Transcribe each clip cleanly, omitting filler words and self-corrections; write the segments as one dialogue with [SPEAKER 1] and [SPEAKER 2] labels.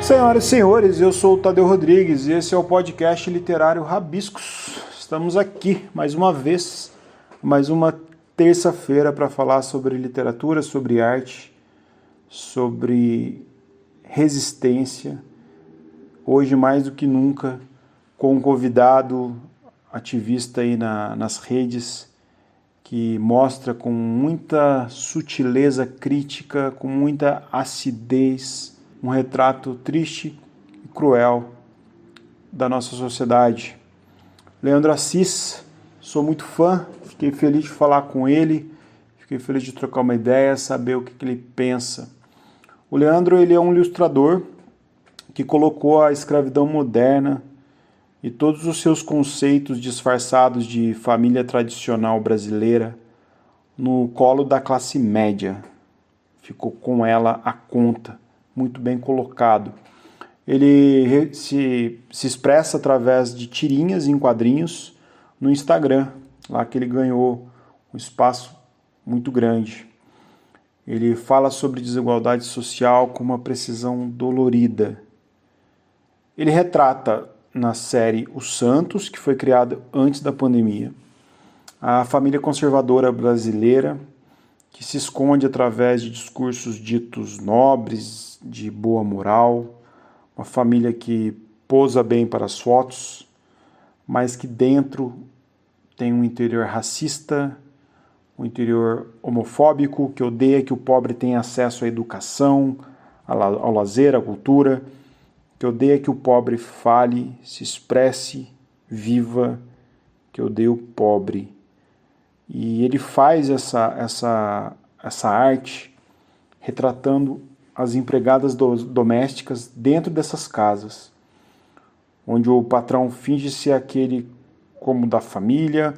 [SPEAKER 1] Senhoras e senhores, eu sou o Tadeu Rodrigues e esse é o podcast literário Rabiscos. Estamos aqui mais uma vez, mais uma terça-feira para falar sobre literatura, sobre arte, sobre resistência. Hoje mais do que nunca, com um convidado ativista aí nas redes, que mostra com muita sutileza crítica, com muita acidez, um retrato triste e cruel da nossa sociedade. Leandro Assis, sou muito fã, fiquei feliz de falar com ele, fiquei feliz de trocar uma ideia, saber o que ele pensa. O Leandro, ele é um ilustrador que colocou a escravidão moderna e todos os seus conceitos disfarçados de família tradicional brasileira no colo da classe média. Ficou com ela à conta, muito bem colocado. Ele se expressa através de tirinhas em quadrinhos no Instagram, lá que ele ganhou um espaço muito grande. Ele fala sobre desigualdade social com uma precisão dolorida. Ele retrata na série Os Santos, que foi criada antes da pandemia, a família conservadora brasileira que se esconde através de discursos ditos nobres, de boa moral, uma família que posa bem para as fotos, mas que dentro tem um interior racista, um interior homofóbico, que odeia que o pobre tenha acesso à educação, ao lazer, à cultura, que odeia que o pobre fale, se expresse, viva, que odeia o pobre. E ele faz essa arte retratando as empregadas domésticas dentro dessas casas, onde o patrão finge ser aquele como da família,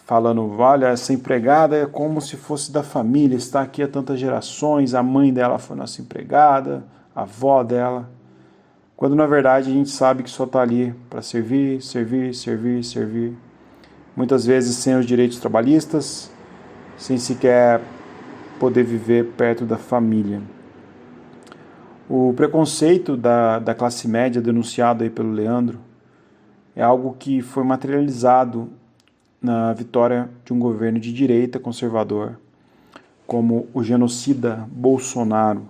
[SPEAKER 1] falando, olha, essa empregada é como se fosse da família, está aqui há tantas gerações, a mãe dela foi nossa empregada, a avó dela, quando na verdade a gente sabe que só está ali para servir, muitas vezes sem os direitos trabalhistas, sem sequer poder viver perto da família. O preconceito da classe média denunciado aí pelo Leandro é algo que foi materializado na vitória de um governo de direita conservador, como o genocida Bolsonaro,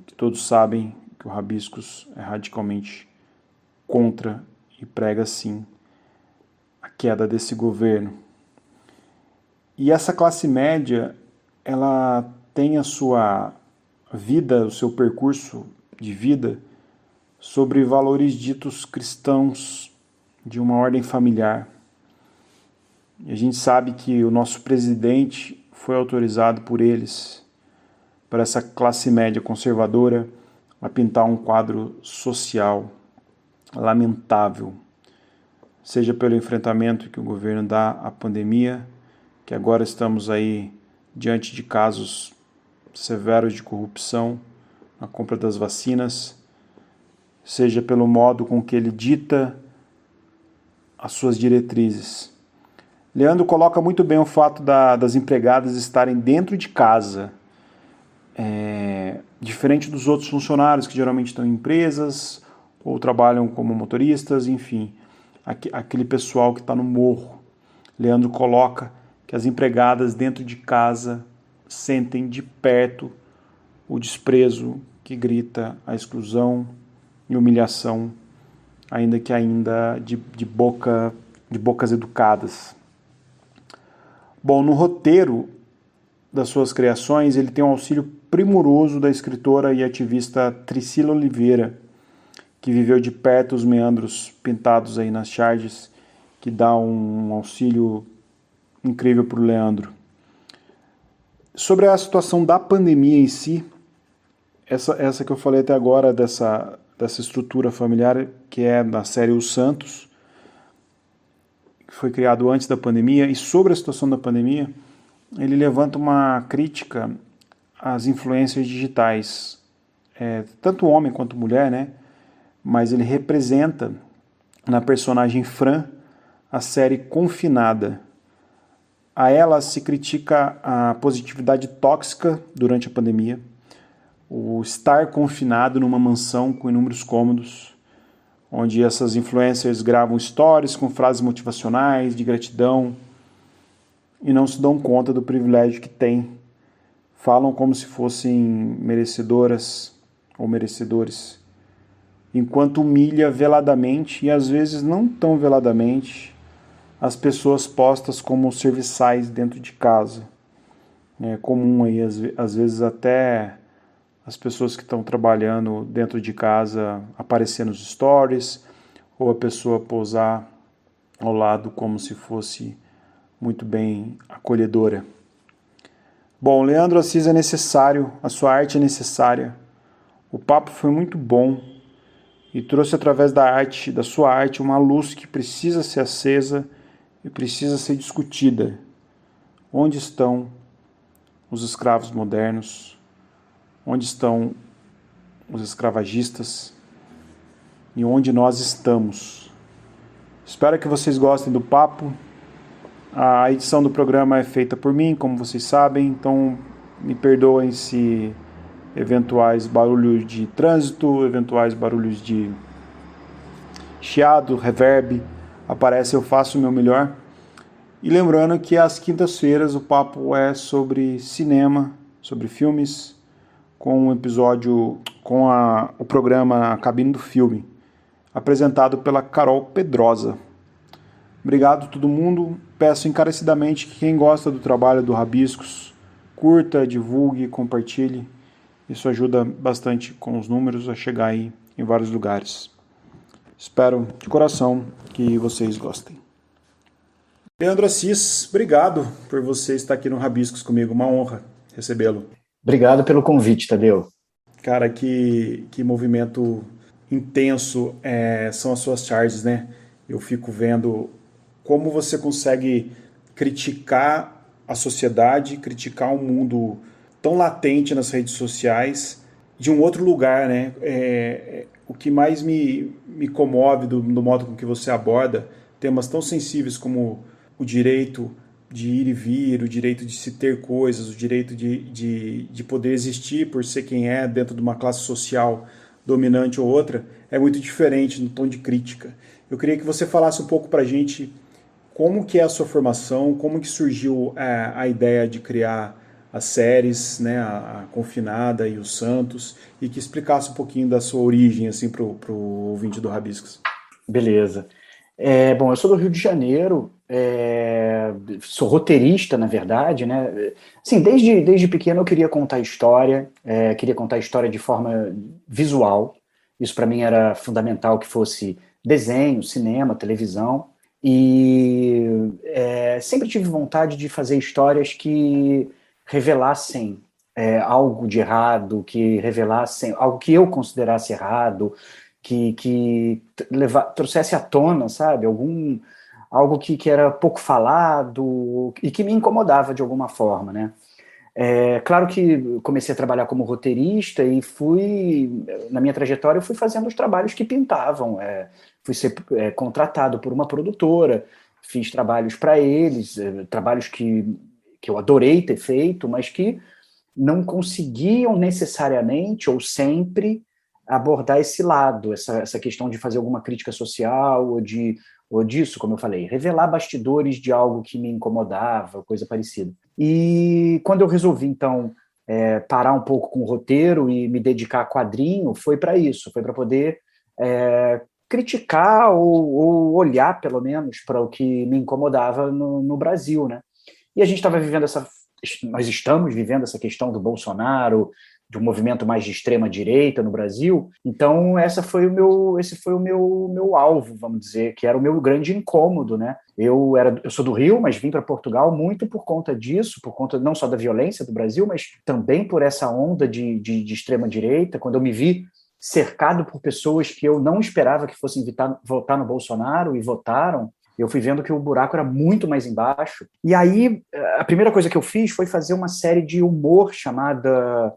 [SPEAKER 1] que todos sabem que o Rabiscos é radicalmente contra e prega sim a queda desse governo. E essa classe média, ela tem a sua vida, o seu percurso de vida sobre valores ditos cristãos de uma ordem familiar. E a gente sabe que o nosso presidente foi autorizado por eles, por essa classe média conservadora, a pintar um quadro social lamentável, seja pelo enfrentamento que o governo dá à pandemia, que agora estamos aí diante de casos severos de corrupção na compra das vacinas, seja pelo modo com que ele dita as suas diretrizes. Leandro coloca muito bem o fato das empregadas estarem dentro de casa, diferente dos outros funcionários que geralmente estão em empresas ou trabalham como motoristas, enfim, aquele pessoal que está no morro. Leandro coloca que as empregadas dentro de casa sentem de perto o desprezo que grita a exclusão e humilhação, ainda de bocas educadas. Bom, no roteiro das suas criações, ele tem um auxílio primoroso da escritora e ativista Tricila Oliveira, que viveu de perto os meandros pintados aí nas charges, que dá um auxílio incrível para o Leandro. Sobre a situação da pandemia em si, essa que eu falei até agora, dessa estrutura familiar, que é da série Os Santos, que foi criado antes da pandemia, e sobre a situação da pandemia, ele levanta uma crítica às influências digitais, tanto homem quanto mulher, né? Mas ele representa na personagem Fran a série Confinada. A ela se critica a positividade tóxica durante a pandemia, o estar confinado numa mansão com inúmeros cômodos, onde essas influencers gravam stories com frases motivacionais, de gratidão, e não se dão conta do privilégio que têm. Falam como se fossem merecedoras ou merecedores, enquanto humilha veladamente, e às vezes não tão veladamente, as pessoas postas como serviçais dentro de casa. É comum aí, às vezes até as pessoas que estão trabalhando dentro de casa aparecer nos stories, ou a pessoa posar ao lado como se fosse muito bem acolhedora. Bom, Leandro Assis é necessário, a sua arte é necessária. O papo foi muito bom e trouxe através da arte, da sua arte, uma luz que precisa ser acesa e precisa ser discutida. Onde estão os escravos modernos? Onde estão os escravagistas? E onde nós estamos? Espero que vocês gostem do papo. A edição do programa é feita por mim, como vocês sabem, então me perdoem se eventuais barulhos de trânsito, eventuais barulhos de chiado, reverb, aparece, eu faço o meu melhor. E lembrando que às quintas-feiras o papo é sobre cinema, sobre filmes, com um episódio, com o programa A Cabine do Filme, apresentado pela Carol Pedrosa. Obrigado a todo mundo. Peço encarecidamente que quem gosta do trabalho do Rabiscos, curta, divulgue, compartilhe. Isso ajuda bastante com os números a chegar aí em vários lugares. Espero de coração que vocês gostem. Leandro Assis, obrigado por você estar aqui no Rabiscos comigo. Uma honra recebê-lo.
[SPEAKER 2] Obrigado pelo convite, Tadeu.
[SPEAKER 1] Cara, que movimento intenso são as suas charges, né? Eu fico vendo como você consegue criticar a sociedade, criticar um mundo tão latente nas redes sociais de um outro lugar, né? O que mais me comove do modo com que você aborda temas tão sensíveis como o direito de ir e vir, o direito de se ter coisas, o direito de poder existir por ser quem é dentro de uma classe social dominante ou outra, é muito diferente no tom de crítica. Eu queria que você falasse um pouco pra gente como que é a sua formação, como que surgiu a ideia de criar as séries, né, a Confinada e o Santos, e que explicasse um pouquinho da sua origem assim, para o ouvinte do Rabiscos.
[SPEAKER 2] Beleza. Bom, eu sou do Rio de Janeiro, sou roteirista, na verdade, né? Assim, desde pequeno eu queria contar história de forma visual. Isso para mim era fundamental, que fosse desenho, cinema, televisão. E sempre tive vontade de fazer histórias que revelassem algo de errado, que revelassem algo que eu considerasse errado, que trouxesse à tona, sabe, algo que era pouco falado e que me incomodava de alguma forma, né? Claro que comecei a trabalhar como roteirista e na minha trajetória, eu fui fazendo os trabalhos que pintavam. Fui ser contratado por uma produtora, fiz trabalhos para eles, trabalhos que eu adorei ter feito, mas que não conseguiam necessariamente ou sempre abordar esse lado, essa questão de fazer alguma crítica social ou disso, como eu falei, revelar bastidores de algo que me incomodava, coisa parecida. E quando eu resolvi, então, parar um pouco com o roteiro e me dedicar a quadrinho, foi para isso, foi para poder criticar ou olhar, pelo menos, para o que me incomodava no Brasil, né? E a gente estava vivendo nós estamos vivendo essa questão do Bolsonaro, de um movimento mais de extrema direita no Brasil. Então esse foi o meu alvo, vamos dizer, que era o meu grande incômodo, né? Eu sou do Rio, mas vim para Portugal muito por conta disso, por conta não só da violência do Brasil, mas também por essa onda de extrema direita, quando eu me vi cercado por pessoas que eu não esperava que fossem votar no Bolsonaro e votaram. Eu fui vendo que o buraco era muito mais embaixo. E aí, a primeira coisa que eu fiz foi fazer uma série de humor chamada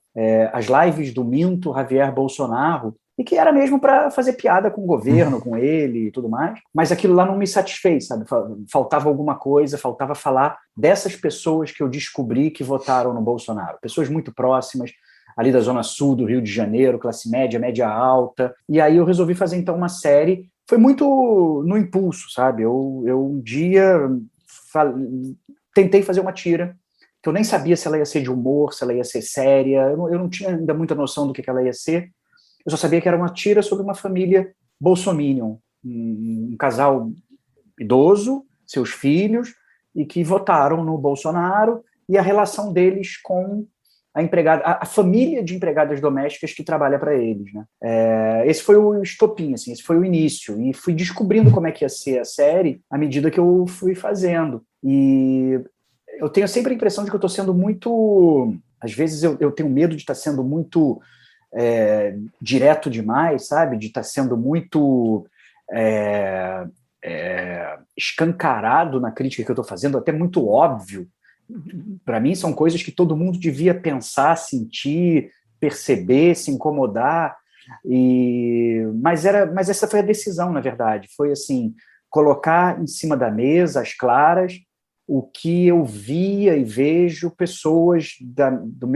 [SPEAKER 2] As Lives do Minto Javier Bolsonaro, e que era mesmo para fazer piada com o governo, com ele e tudo mais. Mas aquilo lá não me satisfez, sabe? Faltava alguma coisa, faltava falar dessas pessoas que eu descobri que votaram no Bolsonaro. Pessoas muito próximas, ali da Zona Sul do Rio de Janeiro, classe média, média alta. E aí eu resolvi fazer, então, uma série. Foi muito no impulso, sabe? Eu um dia tentei fazer uma tira, que eu nem sabia se ela ia ser de humor, se ela ia ser séria. Eu não tinha ainda muita noção do que ela ia ser. Eu só sabia que era uma tira sobre uma família bolsominion, um casal idoso, seus filhos, e que votaram no Bolsonaro, e a relação deles com a empregada, a família de empregadas domésticas que trabalha para eles, né? Esse foi o estopim, assim, esse foi o início, e fui descobrindo como é que ia ser a série à medida que eu fui fazendo. E eu tenho sempre a impressão de que eu estou sendo muito... Às vezes eu tenho medo de estar sendo muito direto demais, sabe? De estar sendo muito escancarado na crítica que eu estou fazendo, até muito óbvio. Para mim, são coisas que todo mundo devia pensar, sentir, perceber, se incomodar. Mas essa foi a decisão, na verdade. Foi assim, colocar em cima da mesa, às claras, o que eu via e vejo pessoas do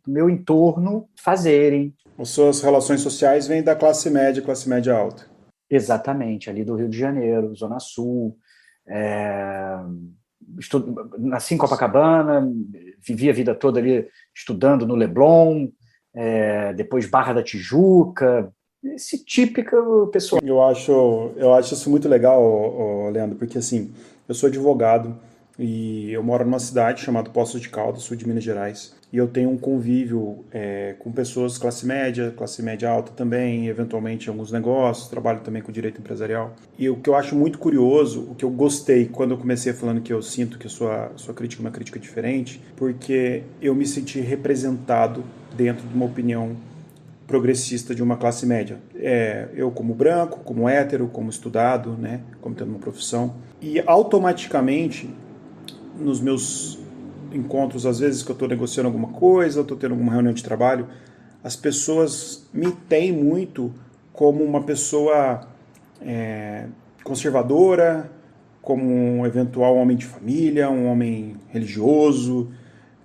[SPEAKER 2] meu entorno fazerem.
[SPEAKER 1] As suas relações sociais vêm da classe média alta.
[SPEAKER 2] Exatamente, ali do Rio de Janeiro, Zona Sul. Nasci em Copacabana, vivi a vida toda ali estudando no Leblon, depois Barra da Tijuca, esse típico pessoal.
[SPEAKER 1] Eu acho isso muito legal, Leandro, porque assim, eu sou advogado e eu moro numa cidade chamada Poços de Caldas, sul de Minas Gerais, e eu tenho um convívio com pessoas classe média alta também, eventualmente alguns negócios, trabalho também com direito empresarial. E o que eu acho muito curioso, o que eu gostei quando eu comecei falando que eu sinto que a sua crítica é uma crítica diferente, porque eu me senti representado dentro de uma opinião progressista de uma classe média. Eu como branco, como hétero, como estudado, né, como tendo uma profissão. E automaticamente, nos meus encontros, às vezes que eu estou negociando alguma coisa, estou tendo alguma reunião de trabalho, as pessoas me têm muito como uma pessoa conservadora, como um eventual homem de família, um homem religioso,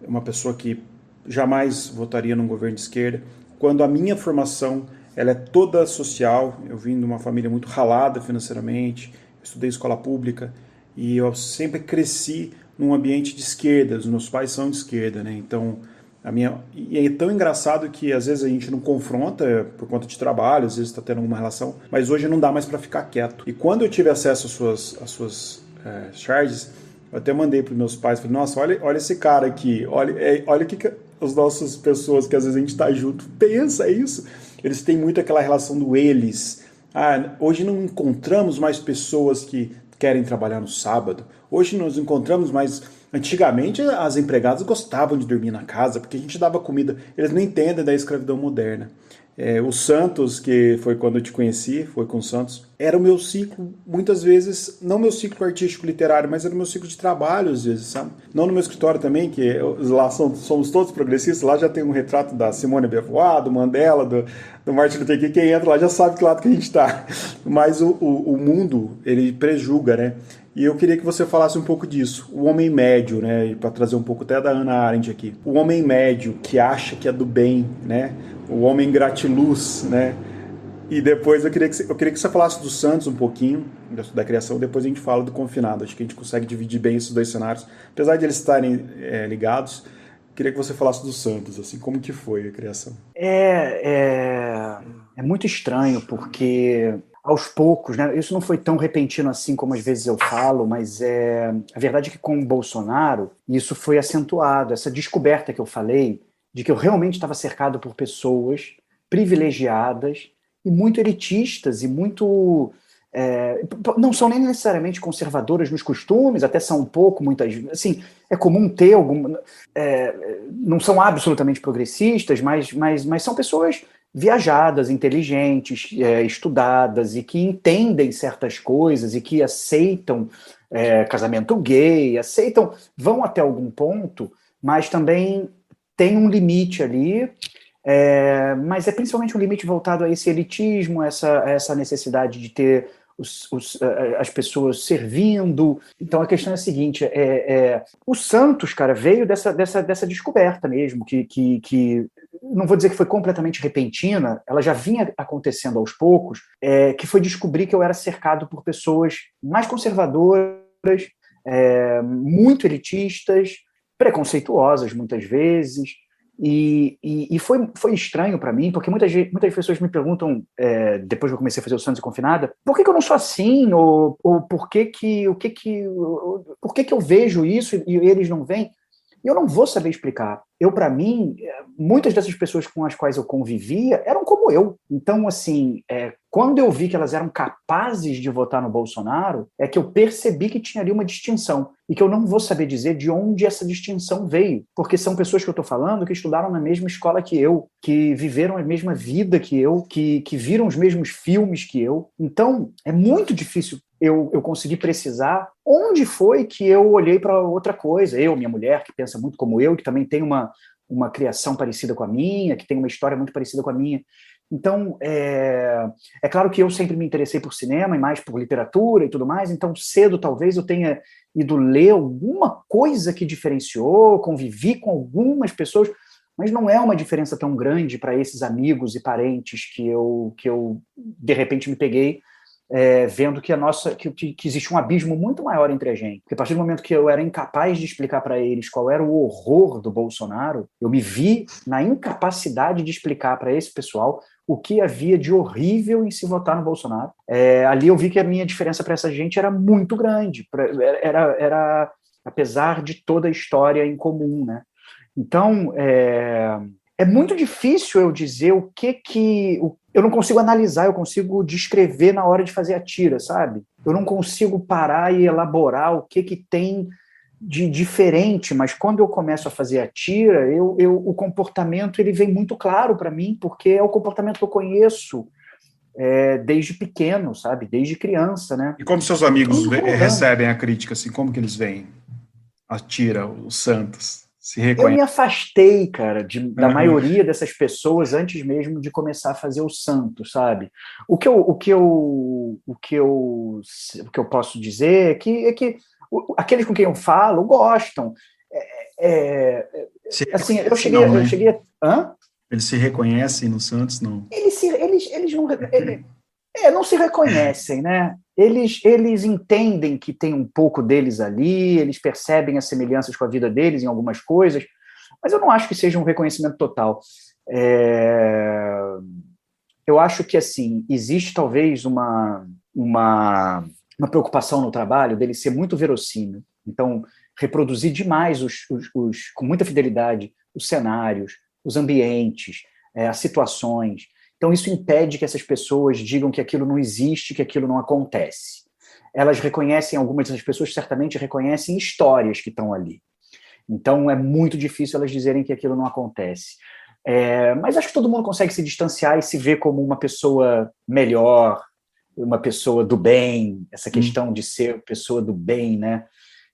[SPEAKER 1] uma pessoa que jamais votaria num governo de esquerda, quando a minha formação ela é toda social. Eu vim de uma família muito ralada financeiramente, estudei escola pública e eu sempre cresci num ambiente de esquerda. Os meus pais são de esquerda, né? Então, e é tão engraçado que às vezes a gente não confronta por conta de trabalho, às vezes está tendo alguma relação, mas hoje não dá mais para ficar quieto. E quando eu tive acesso às suas charges, eu até mandei para os meus pais, falei, nossa, olha esse cara aqui, olha o que as nossas pessoas que às vezes a gente está junto pensa isso. Eles têm muito aquela relação do eles. Hoje não encontramos mais pessoas que querem trabalhar no sábado. Hoje nós encontramos mais... Antigamente as empregadas gostavam de dormir na casa porque a gente dava comida. Eles não entendem da escravidão moderna. O Santos, que foi quando eu te conheci, foi com o Santos, era o meu ciclo, muitas vezes, não meu ciclo artístico literário, mas era o meu ciclo de trabalho, às vezes, sabe? Não no meu escritório também, que lá somos todos progressistas, lá já tem um retrato da Simone de Beauvoir, do Mandela, do Martin Luther King, quem entra lá já sabe que lado que a gente está. Mas o mundo, ele prejulga, né? E eu queria que você falasse um pouco disso. O homem médio, né? Para trazer um pouco até da Hannah Arendt aqui. O homem médio que acha que é do bem, né? O homem gratiluz, né? E depois eu queria que você falasse do Santos um pouquinho, da criação, depois a gente fala do Confinado. Acho que a gente consegue dividir bem esses dois cenários. Apesar de eles estarem ligados, queria que você falasse do Santos, assim, como que foi a criação.
[SPEAKER 2] É muito estranho, porque aos poucos, né? Isso não foi tão repentino assim como às vezes eu falo, mas a verdade é que com o Bolsonaro isso foi acentuado, essa descoberta que eu falei, de que eu realmente estava cercado por pessoas privilegiadas e muito elitistas e muito... não são nem necessariamente conservadoras nos costumes, até são um pouco, muitas vezes, assim, é comum ter alguma... não são absolutamente progressistas, mas são pessoas viajadas, inteligentes, estudadas e que entendem certas coisas e que aceitam casamento gay, vão até algum ponto, mas também tem um limite ali, mas é principalmente um limite voltado a esse elitismo, essa necessidade de ter as pessoas servindo. Então, a questão é a seguinte, o Santos, cara, veio dessa descoberta mesmo, que não vou dizer que foi completamente repentina, ela já vinha acontecendo aos poucos, que foi descobrir que eu era cercado por pessoas mais conservadoras, muito elitistas, preconceituosas muitas vezes, e foi estranho para mim, porque muitas pessoas me perguntam, depois que eu comecei a fazer o Santos e Confinada, por que eu não sou assim, ou por que eu vejo isso e eles não veem? E eu não vou saber explicar. Para mim, muitas dessas pessoas com as quais eu convivia eram como eu. Então, assim, quando eu vi que elas eram capazes de votar no Bolsonaro, é que eu percebi que tinha ali uma distinção. E que eu não vou saber dizer de onde essa distinção veio. Porque são pessoas que eu estou falando que estudaram na mesma escola que eu, que viveram a mesma vida que eu, que viram os mesmos filmes que eu. Então, é muito difícil eu consegui precisar onde foi que eu olhei para outra coisa. Eu, minha mulher, que pensa muito como eu, que também tem uma criação parecida com a minha, que tem uma história muito parecida com a minha. Então, é claro que eu sempre me interessei por cinema e mais por literatura e tudo mais, então cedo talvez eu tenha ido ler alguma coisa que diferenciou, convivi com algumas pessoas, mas não é uma diferença tão grande para esses amigos e parentes que eu de repente me peguei vendo que existe um abismo muito maior entre a gente. Porque a partir do momento que eu era incapaz de explicar para eles qual era o horror do Bolsonaro, eu me vi na incapacidade de explicar para esse pessoal o que havia de horrível em se votar no Bolsonaro. Ali eu vi que a minha diferença para essa gente era muito grande, era apesar de toda a história em comum, né? Então, é muito difícil eu dizer o que eu não consigo analisar, eu consigo descrever na hora de fazer a tira, sabe? Eu não consigo parar e elaborar o que tem de diferente, mas quando eu começo a fazer a tira, o comportamento ele vem muito claro para mim, porque é o comportamento que eu conheço desde pequeno, sabe? Desde criança, né?
[SPEAKER 1] E como seus amigos recebem a crítica, assim, como que eles veem a tira, o Santos?
[SPEAKER 2] Eu me afastei, cara, da maioria dessas pessoas antes mesmo de começar a fazer o Santos, sabe? O que eu posso dizer é que aqueles com quem eu falo gostam. Assim, eu cheguei a... Hã?
[SPEAKER 1] Eles se reconhecem no Santos, não?
[SPEAKER 2] Eles não se reconhecem, né? Eles entendem que tem um pouco deles ali, eles percebem as semelhanças com a vida deles em algumas coisas, mas eu não acho que seja um reconhecimento total. Eu acho que, assim, existe talvez uma preocupação no trabalho dele ser muito verossímil. Então, reproduzir demais, com muita fidelidade, os cenários, os ambientes, as situações. Então, isso impede que essas pessoas digam que aquilo não existe, que aquilo não acontece. Elas reconhecem, algumas dessas pessoas certamente reconhecem histórias que estão ali. Então, é muito difícil elas dizerem que aquilo não acontece. Mas acho que todo mundo consegue se distanciar e se ver como uma pessoa melhor, uma pessoa do bem, essa questão de ser pessoa do bem, né?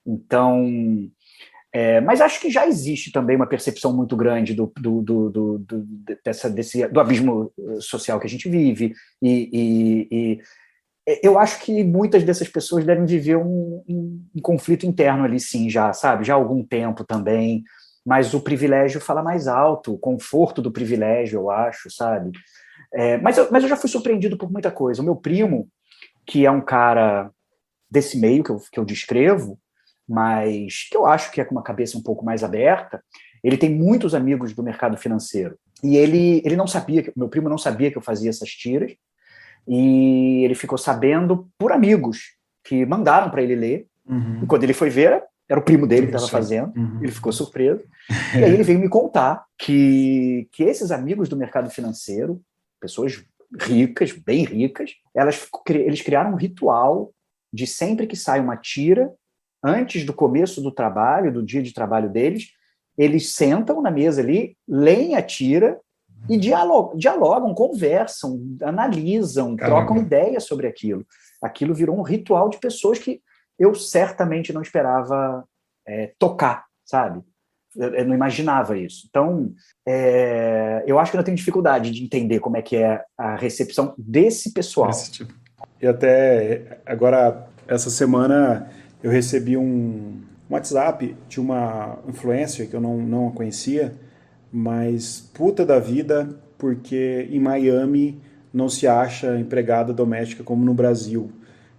[SPEAKER 2] Então... mas acho que já existe também uma percepção muito grande do abismo social que a gente vive, e eu acho que muitas dessas pessoas devem viver um conflito interno ali, sim, já, sabe? Já há algum tempo também, mas o privilégio fala mais alto, o conforto do privilégio, eu acho, sabe? Mas eu já fui surpreendido por muita coisa. O meu primo, que é um cara desse meio que eu descrevo, mas que eu acho que é com uma cabeça um pouco mais aberta, ele tem muitos amigos do mercado financeiro. E ele não sabia, meu primo não sabia que eu fazia essas tiras, e ele ficou sabendo por amigos que mandaram para ele ler, e quando ele foi ver, era o primo dele que estava fazendo, ele ficou surpreso, e aí ele veio me contar que esses amigos do mercado financeiro, pessoas ricas, bem ricas, eles criaram um ritual de sempre que sai uma tira, antes do começo do trabalho, do dia de trabalho deles, eles sentam na mesa ali, leem a tira e dialogam, conversam, analisam, trocam ideias sobre aquilo. Aquilo virou um ritual de pessoas que eu certamente não esperava tocar, sabe? Eu não imaginava isso. Então, eu acho que eu tenho dificuldade de entender como é que é a recepção desse pessoal.
[SPEAKER 1] Esse tipo. E até agora, essa semana, eu recebi um WhatsApp de uma influencer que eu não a conhecia, mas puta da vida, porque em Miami não se acha empregada doméstica como no Brasil.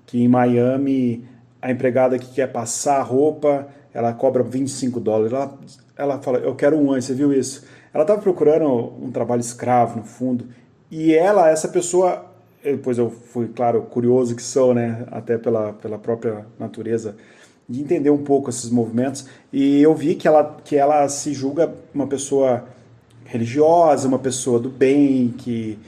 [SPEAKER 1] Que em Miami a empregada que quer passar a roupa, ela cobra US$ 25. Ela fala, eu quero um anjo, você viu isso? Ela estava procurando um trabalho escravo, no fundo, e essa pessoa, depois eu fui, claro, curioso que sou, né, até pela própria natureza, de entender um pouco esses movimentos, e eu vi que ela se julga uma pessoa religiosa, uma pessoa do bem, que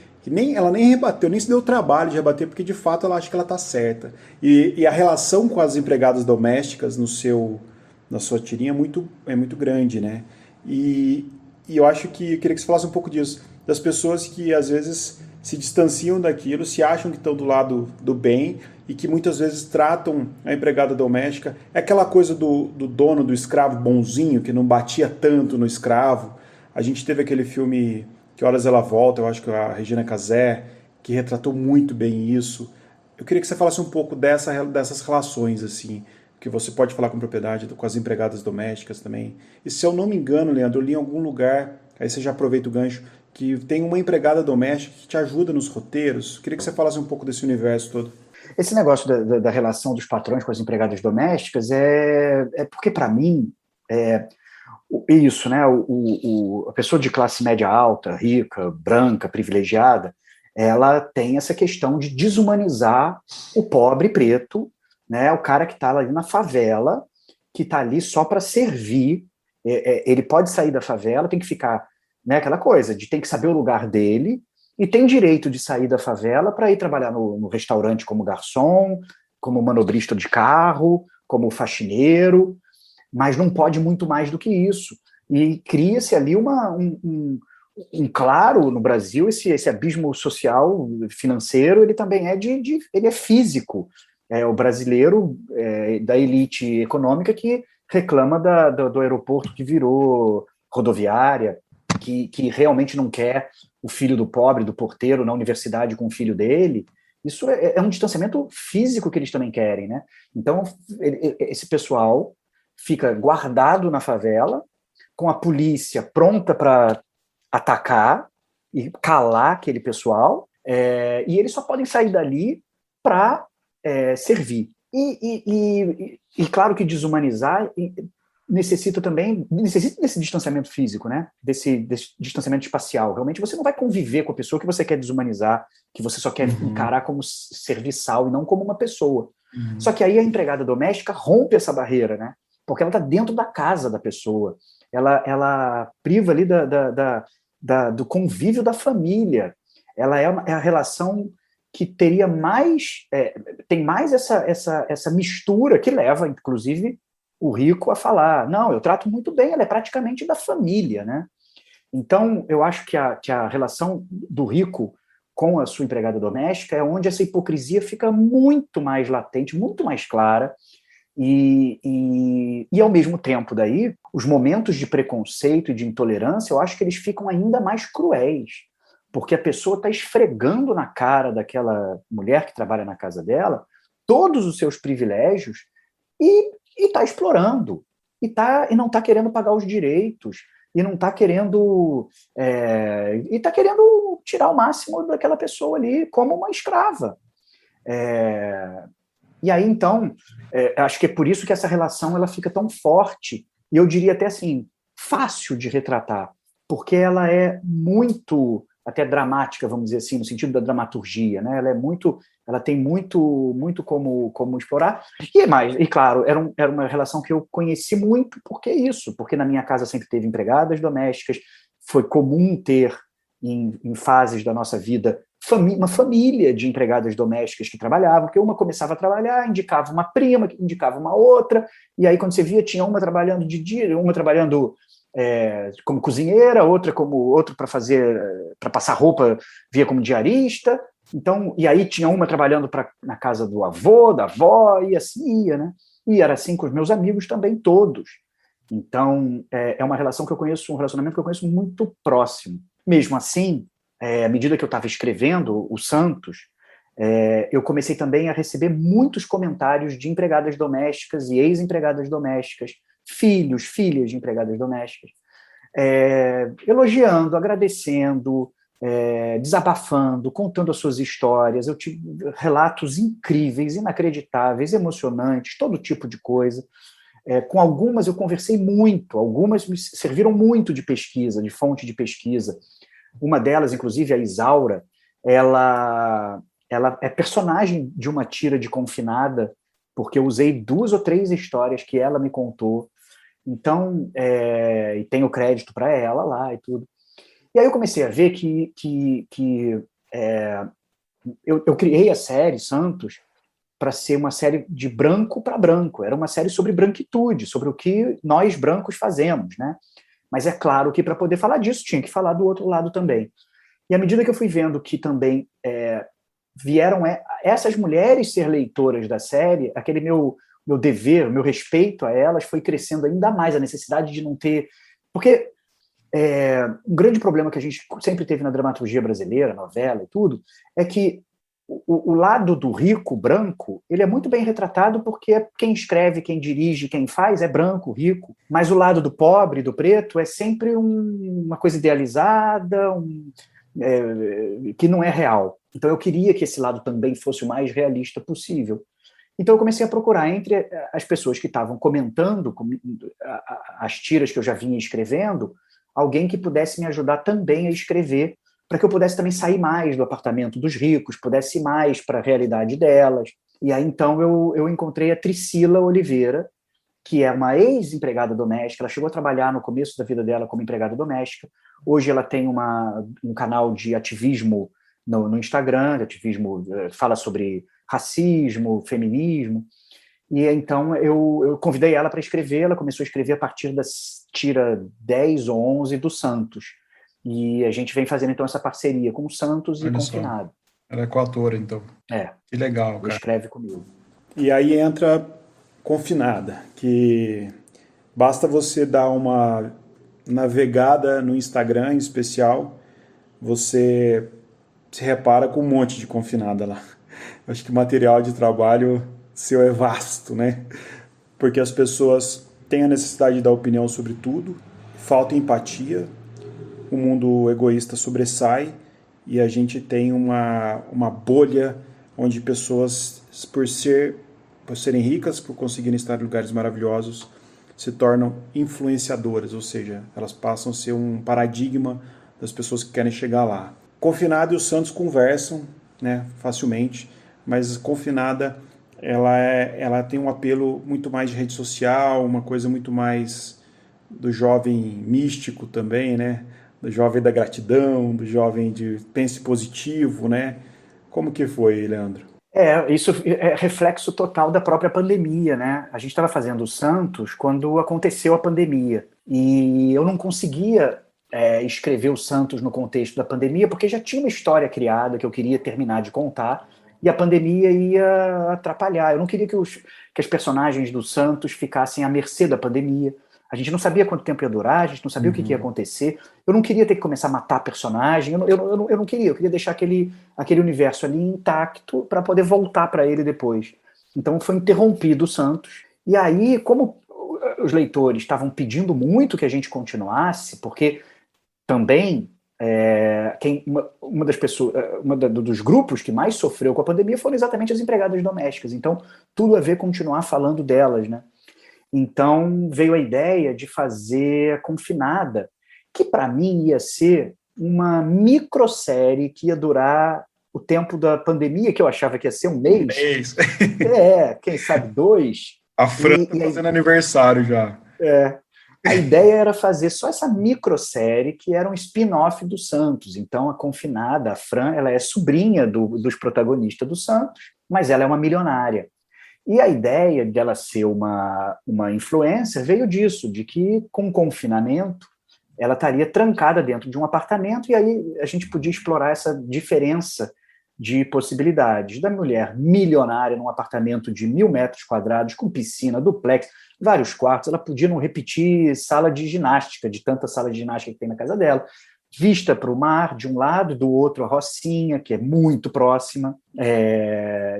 [SPEAKER 1] ela nem rebateu, nem se deu o trabalho de rebater, porque de fato ela acha que ela está certa. E a relação com as empregadas domésticas na sua tirinha é muito grande, né? E, e eu acho que eu queria que você falasse um pouco disso, das pessoas que às vezes se distanciam daquilo, se acham que estão do lado do bem e que muitas vezes tratam a empregada doméstica. É aquela coisa do dono, do escravo bonzinho, que não batia tanto no escravo. A gente teve aquele filme Que Horas Ela Volta, eu acho que a Regina Casé, que retratou muito bem isso. Eu queria que você falasse um pouco dessas relações, assim, que você pode falar com propriedade, com as empregadas domésticas também. E se eu não me engano, Leandro, eu li em algum lugar, aí você já aproveita o gancho, que tem uma empregada doméstica que te ajuda nos roteiros. Eu queria que você falasse um pouco desse universo todo.
[SPEAKER 2] Esse negócio da relação dos patrões com as empregadas domésticas é porque, para mim, isso, né? A pessoa de classe média alta, rica, branca, privilegiada, ela tem essa questão de desumanizar o pobre preto, né? O cara que está ali na favela, que está ali só para servir. Ele pode sair da favela, tem que ficar, né? Aquela coisa de tem que saber o lugar dele e tem direito de sair da favela para ir trabalhar no restaurante como garçom, como manobrista de carro, como faxineiro, mas não pode muito mais do que isso. E cria-se ali claro, no Brasil, esse abismo social, financeiro, ele também ele é físico. O brasileiro da elite econômica que reclama do aeroporto que virou rodoviária, que realmente não quer o filho do pobre, do porteiro, na universidade com o filho dele. Isso é um distanciamento físico que eles também querem, né? Então, esse pessoal fica guardado na favela, com a polícia pronta para atacar e calar aquele pessoal, e eles só podem sair dali para servir. E claro que desumanizar necessita desse distanciamento físico, né? Desse distanciamento espacial. Realmente você não vai conviver com a pessoa que você quer desumanizar, que você só quer encarar como serviçal e não como uma pessoa. Só que aí a empregada doméstica rompe essa barreira, né? Porque ela está dentro da casa da pessoa, ela priva ali do convívio da família, ela é a relação que teria tem mais essa mistura que leva, inclusive, o rico a falar, não, eu trato muito bem, ela é praticamente da família, né? Então, eu acho que a relação do rico com a sua empregada doméstica é onde essa hipocrisia fica muito mais latente, muito mais clara, e ao mesmo tempo daí, os momentos de preconceito e de intolerância, eu acho que eles ficam ainda mais cruéis, porque a pessoa está esfregando na cara daquela mulher que trabalha na casa dela todos os seus privilégios e está explorando, e não está querendo pagar os direitos, e não está querendo e está querendo tirar o máximo daquela pessoa ali como uma escrava. E aí, então, acho que é por isso que essa relação ela fica tão forte, e eu diria até assim, fácil de retratar, porque ela é muito, até dramática, vamos dizer assim, no sentido da dramaturgia, né? Ela tem muito como explorar, e claro, era uma relação que eu conheci muito, porque na minha casa sempre teve empregadas domésticas, foi comum ter, em fases da nossa vida, uma família de empregadas domésticas que trabalhavam, porque uma começava a trabalhar, indicava uma prima, indicava uma outra, e aí quando você via, tinha uma trabalhando de dia, uma trabalhando como cozinheira, outra para passar roupa, via como diarista, então, e aí tinha uma trabalhando na casa do avô, da avó, e assim ia, né? E era assim com os meus amigos também, todos. Então, é um relacionamento que eu conheço muito próximo. Mesmo assim, à medida que eu estava escrevendo o Santos, Eu comecei também a receber muitos comentários de empregadas domésticas e ex-empregadas domésticas, filhos, filhas de empregadas domésticas, elogiando, agradecendo, desabafando, contando as suas histórias. Eu tive relatos incríveis, inacreditáveis, emocionantes, todo tipo de coisa. Com algumas eu conversei muito, algumas me serviram muito de pesquisa, de fonte de pesquisa. Uma delas, inclusive, a Isaura, ela é personagem de uma tira de Confinada, porque eu usei 2 ou 3 histórias que ela me contou. Então, e tenho crédito para ela lá e tudo. E aí eu comecei a ver que eu criei a série Santos para ser uma série de branco para branco. Era uma série sobre branquitude, sobre o que nós brancos fazemos, né? Mas é claro que para poder falar disso tinha que falar do outro lado também. E à medida que eu fui vendo que também vieram essas mulheres ser leitoras da série, aquele meu dever, meu respeito a elas foi crescendo ainda mais, a necessidade de não ter... Porque um grande problema que a gente sempre teve na dramaturgia brasileira, novela e tudo, é que o lado do rico, branco, ele é muito bem retratado porque quem escreve, quem dirige, quem faz é branco, rico. Mas o lado do pobre, do preto, é sempre uma coisa idealizada, que não é real. Então eu queria que esse lado também fosse o mais realista possível. Então eu comecei a procurar entre as pessoas que estavam comentando as tiras que eu já vinha escrevendo, alguém que pudesse me ajudar também a escrever, para que eu pudesse também sair mais do apartamento dos ricos, pudesse ir mais para a realidade delas. E aí, então, eu encontrei a Tricila Oliveira, que é uma ex-empregada doméstica. Ela chegou a trabalhar no começo da vida dela como empregada doméstica. Hoje ela tem um canal de ativismo no Instagram, de ativismo, fala sobre racismo, feminismo. E então eu convidei ela para escrever. Ela começou a escrever a partir da tira 10 ou 11 do Santos. E a gente vem fazendo, então, essa parceria com o Santos e Confinado.
[SPEAKER 3] Ela é coautora, então. Que legal, cara.
[SPEAKER 2] Ela escreve comigo.
[SPEAKER 1] E aí entra Confinada, que basta você dar uma navegada no Instagram, em especial, você se repara com um monte de Confinada lá. Eu acho que o material de trabalho seu é vasto, né? Porque as pessoas têm a necessidade de dar opinião sobre tudo, falta empatia, o mundo egoísta sobressai e a gente tem uma bolha onde pessoas, por serem ricas, por conseguirem estar em lugares maravilhosos, se tornam influenciadoras, ou seja, elas passam a ser um paradigma das pessoas que querem chegar lá. Confinada e o Santos conversam, né, facilmente, mas Confinada ela tem um apelo muito mais de rede social, uma coisa muito mais do jovem místico também, né? Do jovem da gratidão, do jovem de pense positivo, né? Como que foi, Leandro?
[SPEAKER 2] Isso é reflexo total da própria pandemia, né? A gente estava fazendo o Santos quando aconteceu a pandemia e eu não conseguia escrever o Santos no contexto da pandemia porque já tinha uma história criada que eu queria terminar de contar e a pandemia ia atrapalhar. Eu não queria que as personagens do Santos ficassem à mercê da pandemia. A gente não sabia quanto tempo ia durar, a gente não sabia o que ia acontecer. Eu não queria ter que começar a matar personagem, eu não queria. Eu queria deixar aquele universo ali intacto para poder voltar para ele depois. Então foi interrompido o Santos. E aí, como os leitores estavam pedindo muito que a gente continuasse, porque também uma das pessoas, dos grupos que mais sofreu com a pandemia foram exatamente as empregadas domésticas. Então, tudo a ver continuar falando delas, né? Então, veio a ideia de fazer a Confinada, que para mim ia ser uma microsérie que ia durar o tempo da pandemia, que eu achava que ia ser um mês. Quem sabe 2.
[SPEAKER 3] A Fran tá fazendo aniversário já.
[SPEAKER 2] A ideia era fazer só essa microsérie, que era um spin-off do Santos. Então, a Confinada, a Fran, ela é sobrinha dos protagonistas do Santos, mas ela é uma milionária. E a ideia dela ser uma influencer veio disso, de que com o confinamento ela estaria trancada dentro de um apartamento e aí a gente podia explorar essa diferença de possibilidades da mulher milionária num apartamento de 1.000 metros quadrados, com piscina, duplex, vários quartos. Ela podia não repetir sala de ginástica, de tanta sala de ginástica que tem na casa dela. vista para o mar, de um lado, do outro a Rocinha, que é muito próxima,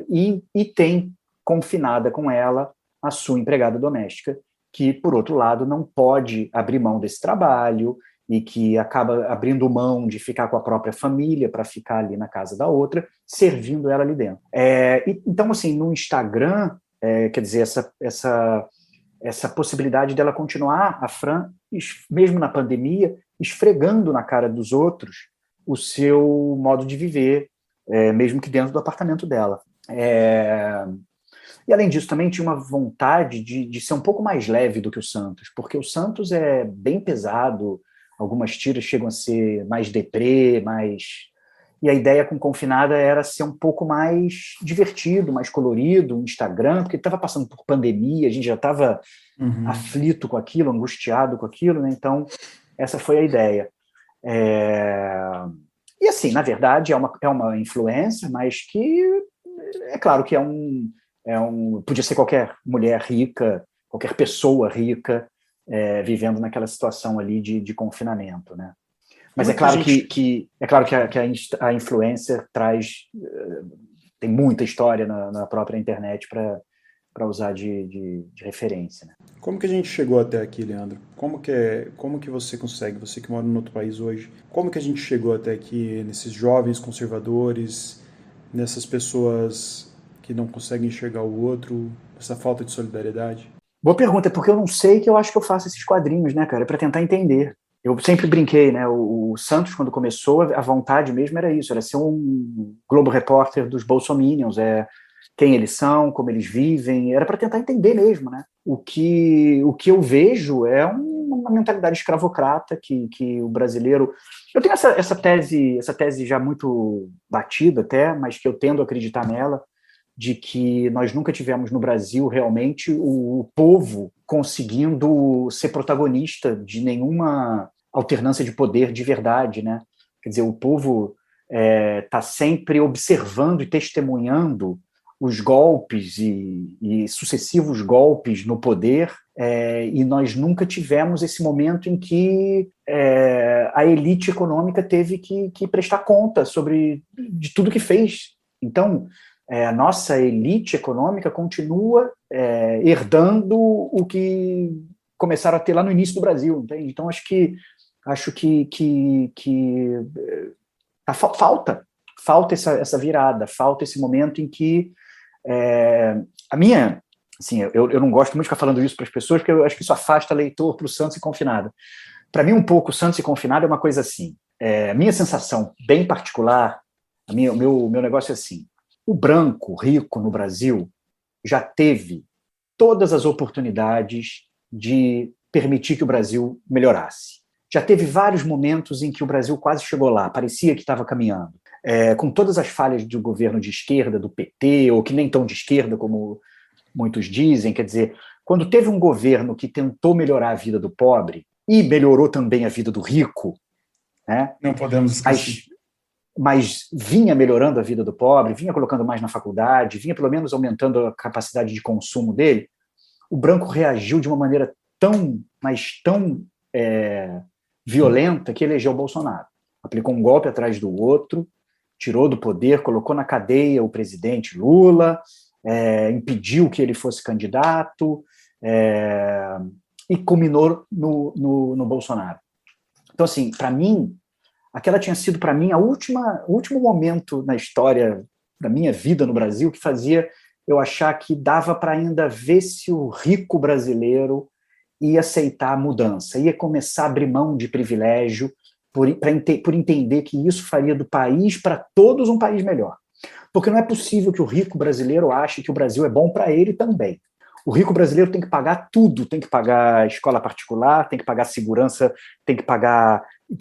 [SPEAKER 2] e tem confinada com ela a sua empregada doméstica, que, por outro lado, não pode abrir mão desse trabalho e que acaba abrindo mão de ficar com a própria família para ficar ali na casa da outra, servindo ela ali dentro. Então, assim, no Instagram, quer dizer, essa possibilidade dela continuar, a Fran, mesmo na pandemia, esfregando na cara dos outros o seu modo de viver, mesmo que dentro do apartamento dela. E, além disso, também tinha uma vontade de ser um pouco mais leve do que o Santos, porque o Santos é bem pesado, algumas tiras chegam a ser mais deprê, E a ideia com Confinada era ser um pouco mais divertido, mais colorido, o Instagram, porque estava passando por pandemia, a gente já estava aflito com aquilo, angustiado com aquilo, né? Então, essa foi a ideia. E, assim, na verdade, é uma influência, mas que é claro que podia ser qualquer mulher rica, qualquer pessoa rica, vivendo naquela situação ali de confinamento, né? Mas é claro que a influencer tem muita história na própria internet para usar de referência, né?
[SPEAKER 1] Como que a gente chegou até aqui, Leandro? Como que você consegue, você que mora em outro país hoje, como que a gente chegou até aqui, nesses jovens conservadores, nessas pessoas que não conseguem enxergar o outro, essa falta de solidariedade?
[SPEAKER 2] Boa pergunta, porque eu não sei que eu acho que eu faço esses quadrinhos, né, cara, para tentar entender. Eu sempre brinquei, né, o Santos, quando começou, a vontade mesmo era isso, era ser um Globo Repórter dos bolsominions, quem eles são, como eles vivem, era para tentar entender mesmo, né? O que eu vejo é uma mentalidade escravocrata que o brasileiro... Eu tenho essa tese já muito batida até, mas que eu tendo a acreditar nela, de que nós nunca tivemos no Brasil realmente o povo conseguindo ser protagonista de nenhuma alternância de poder de verdade, né? Quer dizer, o povo está sempre observando e testemunhando os golpes e sucessivos golpes no poder, e nós nunca tivemos esse momento em que a elite econômica teve que prestar conta de tudo que fez. Então, a nossa elite econômica continua herdando o que começaram a ter lá no início do Brasil, entende? Então, acho que falta essa virada, falta esse momento em que a minha... Assim, eu não gosto muito de ficar falando isso para as pessoas, porque eu acho que isso afasta leitor para o Santos e Confinado. Para mim, um pouco, Santos e Confinado é uma coisa assim. A minha sensação bem particular, o meu negócio é assim: o branco rico no Brasil já teve todas as oportunidades de permitir que o Brasil melhorasse. Já teve vários momentos em que o Brasil quase chegou lá, parecia que estava caminhando. Com todas as falhas do governo de esquerda, do PT, ou que nem tão de esquerda como muitos dizem, quer dizer, quando teve um governo que tentou melhorar a vida do pobre e melhorou também a vida do rico, né?
[SPEAKER 3] Não podemos esquecer.
[SPEAKER 2] Mas vinha melhorando a vida do pobre, vinha colocando mais na faculdade, vinha pelo menos aumentando a capacidade de consumo dele, o branco reagiu de uma maneira tão violenta que elegeu o Bolsonaro. Aplicou um golpe atrás do outro, tirou do poder, colocou na cadeia o presidente Lula, impediu que ele fosse candidato, e culminou no Bolsonaro. Então, assim, para mim, aquela tinha sido, para mim, o último momento na história da minha vida no Brasil que fazia eu achar que dava para ainda ver se o rico brasileiro ia aceitar a mudança, ia começar a abrir mão de privilégio por entender que isso faria do país para todos um país melhor. Porque não é possível que o rico brasileiro ache que o Brasil é bom para ele também. O rico brasileiro tem que pagar tudo, tem que pagar escola particular, tem que pagar segurança, tem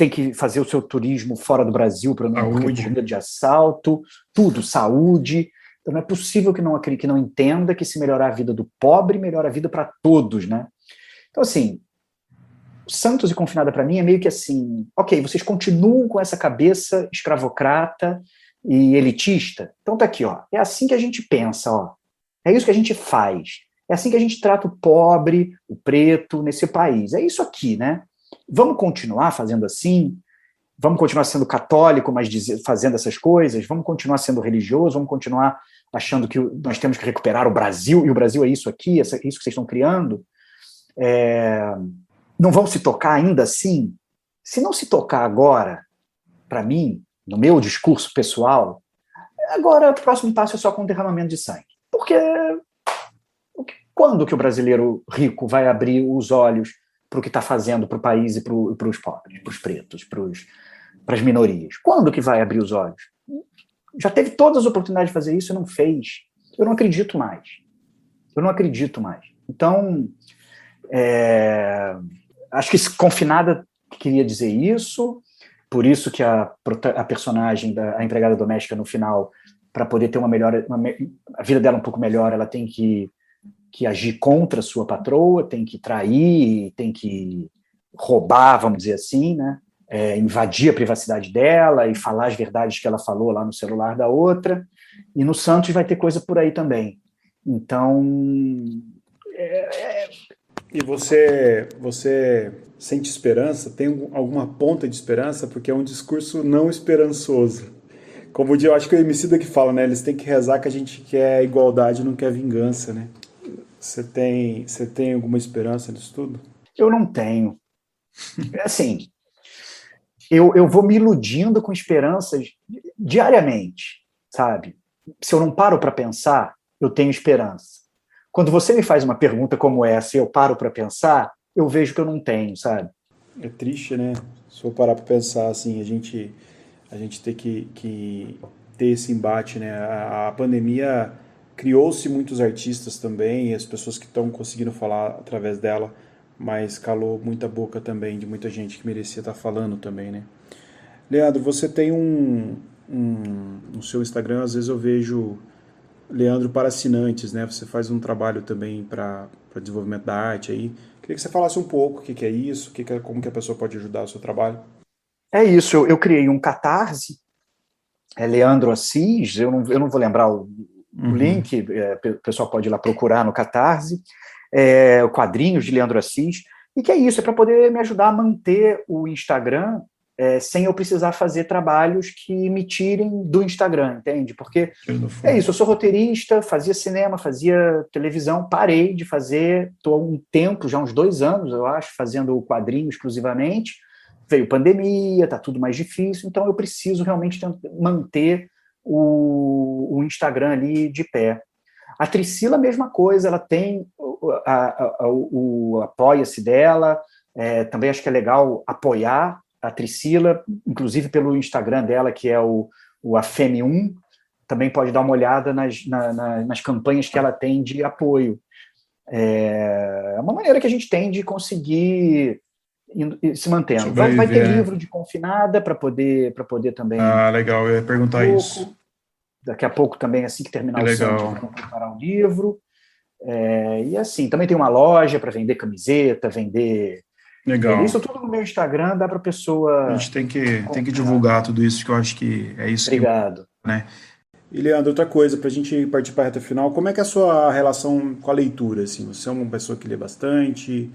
[SPEAKER 2] que fazer o seu turismo fora do Brasil para não morrer por medo de assalto, tudo, saúde. Então não é possível que não entenda que se melhorar a vida do pobre, melhora a vida para todos, né? Então, assim, Santos e Confinada para mim é meio que assim, ok, vocês continuam com essa cabeça escravocrata e elitista? Então tá aqui, ó, é assim que a gente pensa, ó, é isso que a gente faz, é assim que a gente trata o pobre, o preto nesse país, é isso aqui, né? Vamos continuar fazendo assim? Vamos continuar sendo católico, mas fazendo essas coisas? Vamos continuar sendo religioso? Vamos continuar achando que nós temos que recuperar o Brasil, e o Brasil é isso aqui, é isso que vocês estão criando? Não vão se tocar ainda assim? Se não se tocar agora, para mim, no meu discurso pessoal, agora o próximo passo é só com derramamento de sangue. Porque quando que o brasileiro rico vai abrir os olhos para o que está fazendo para o país e para os pobres, para os pretos, para as minorias? Quando que vai abrir os olhos? Já teve todas as oportunidades de fazer isso e não fez. Eu não acredito mais. Então, acho que Confinada queria dizer isso, por isso que a personagem, a empregada doméstica, no final, para poder ter a vida dela um pouco melhor, ela tem que agir contra a sua patroa, tem que trair, tem que roubar, vamos dizer assim, né? Invadir a privacidade dela e falar as verdades que ela falou lá no celular da outra. E no Santos vai ter coisa por aí também. Então...
[SPEAKER 1] E você sente esperança? Tem alguma ponta de esperança? Porque é um discurso não esperançoso. Como eu acho que o Emicida que fala, né? Eles têm que rezar que a gente quer igualdade, não quer vingança, né? Você tem alguma esperança nisso tudo?
[SPEAKER 2] Eu não tenho. Assim, eu vou me iludindo com esperanças diariamente, sabe? Se eu não paro para pensar, eu tenho esperança. Quando você me faz uma pergunta como essa e eu paro para pensar, eu vejo que eu não tenho, sabe?
[SPEAKER 1] É triste, né? Se eu parar para pensar, assim, a gente tem que ter esse embate, né? A pandemia criou-se muitos artistas também, e as pessoas que estão conseguindo falar através dela, mas calou muita boca também de muita gente que merecia estar falando também, né? Leandro, você tem no seu Instagram, às vezes eu vejo Leandro para assinantes, né? Você faz um trabalho também para desenvolvimento da arte aí. Queria que você falasse um pouco o que é isso, como que a pessoa pode ajudar o seu trabalho.
[SPEAKER 2] É isso, eu criei um Catarse, Leandro Assis, eu não vou lembrar o link, o pessoal pode ir lá procurar no Catarse, quadrinhos de Leandro Assis, e que é isso, é para poder me ajudar a manter o Instagram sem eu precisar fazer trabalhos que me tirem do Instagram, entende? Porque é isso, eu sou roteirista, fazia cinema, fazia televisão, parei de fazer, estou há um tempo, já uns 2 anos, eu acho, fazendo quadrinho exclusivamente, veio pandemia, está tudo mais difícil, então eu preciso realmente manter o Instagram ali de pé. A Tricila, a mesma coisa, ela tem o apoia-se dela, também acho que é legal apoiar a Tricila, inclusive pelo Instagram dela, que é o AFEM1, também pode dar uma olhada nas campanhas que ela tem de apoio. É uma maneira que a gente tem de conseguir se mantendo. Vai ter livro de Confinada para poder também...
[SPEAKER 3] Ah, legal, eu ia perguntar isso.
[SPEAKER 2] Daqui a pouco também, assim que terminar o Santos, vamos preparar um livro. E assim, também tem uma loja para vender camiseta, vender...
[SPEAKER 3] Legal.
[SPEAKER 2] Isso tudo no meu Instagram, dá para a pessoa...
[SPEAKER 3] A gente tem que divulgar tudo isso, que eu acho que é isso.
[SPEAKER 2] Obrigado.
[SPEAKER 3] Né?
[SPEAKER 1] E, Leandro, outra coisa, para a gente partir para a reta final, como é que é a sua relação com a leitura? Assim? Você é uma pessoa que lê bastante?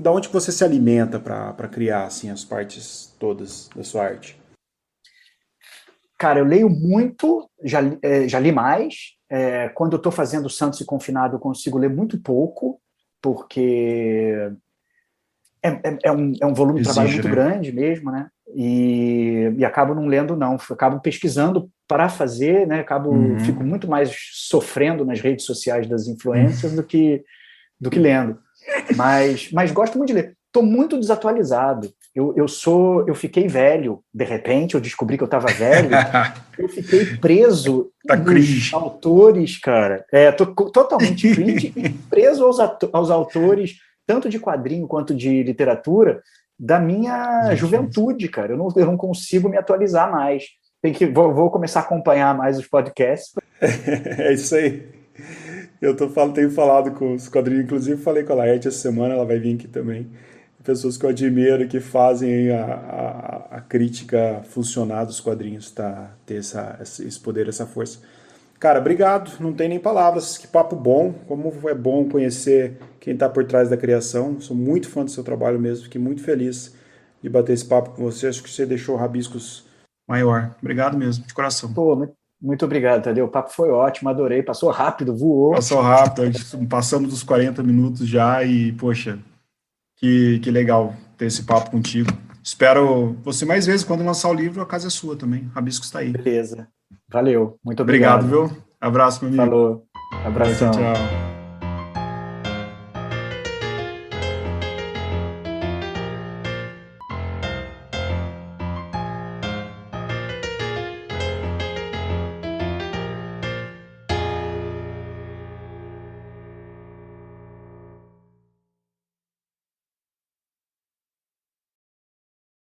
[SPEAKER 1] Da onde você se alimenta para criar assim, as partes todas da sua arte?
[SPEAKER 2] Cara, eu leio muito, já li mais. Quando eu estou fazendo Santos e Confinado, eu consigo ler muito pouco, porque é um volume de trabalho muito grande mesmo, né? E acabo não lendo, não. Acabo pesquisando para fazer, né? Fico muito mais sofrendo nas redes sociais das influências do que lendo. Mas gosto muito de ler. Estou muito desatualizado. Eu fiquei velho, de repente, eu descobri que eu estava velho. Eu fiquei preso nos autores, cara. Estou totalmente cringe e preso aos autores, tanto de quadrinho quanto de literatura, da minha juventude, cara. Eu não consigo me atualizar mais. Vou começar a acompanhar mais os podcasts.
[SPEAKER 1] É isso aí. Tenho falado com os quadrinhos, inclusive falei com a Laerte essa semana, ela vai vir aqui também. Pessoas que eu admiro, que fazem a crítica funcionar dos quadrinhos, ter esse poder, essa força. Cara, obrigado, não tem nem palavras, que papo bom, como é bom conhecer quem está por trás da criação, sou muito fã do seu trabalho mesmo, fiquei muito feliz de bater esse papo com você. Acho que você deixou o Rabiscos
[SPEAKER 3] Maior. Obrigado mesmo, de coração.
[SPEAKER 2] Pô, muito obrigado, Tadeu. O papo foi ótimo, adorei. Passou rápido, voou.
[SPEAKER 3] Passou rápido, passamos dos 40 minutos já e, poxa, que legal ter esse papo contigo. Espero você mais vezes. Quando lançar o livro, a casa é sua também. Rabiscos está aí.
[SPEAKER 2] Beleza. Valeu. Muito
[SPEAKER 3] Obrigado,
[SPEAKER 2] obrigado.
[SPEAKER 3] viu? Abraço, meu amigo.
[SPEAKER 2] Falou.
[SPEAKER 3] Tchau,
[SPEAKER 2] Abração.
[SPEAKER 3] tchau.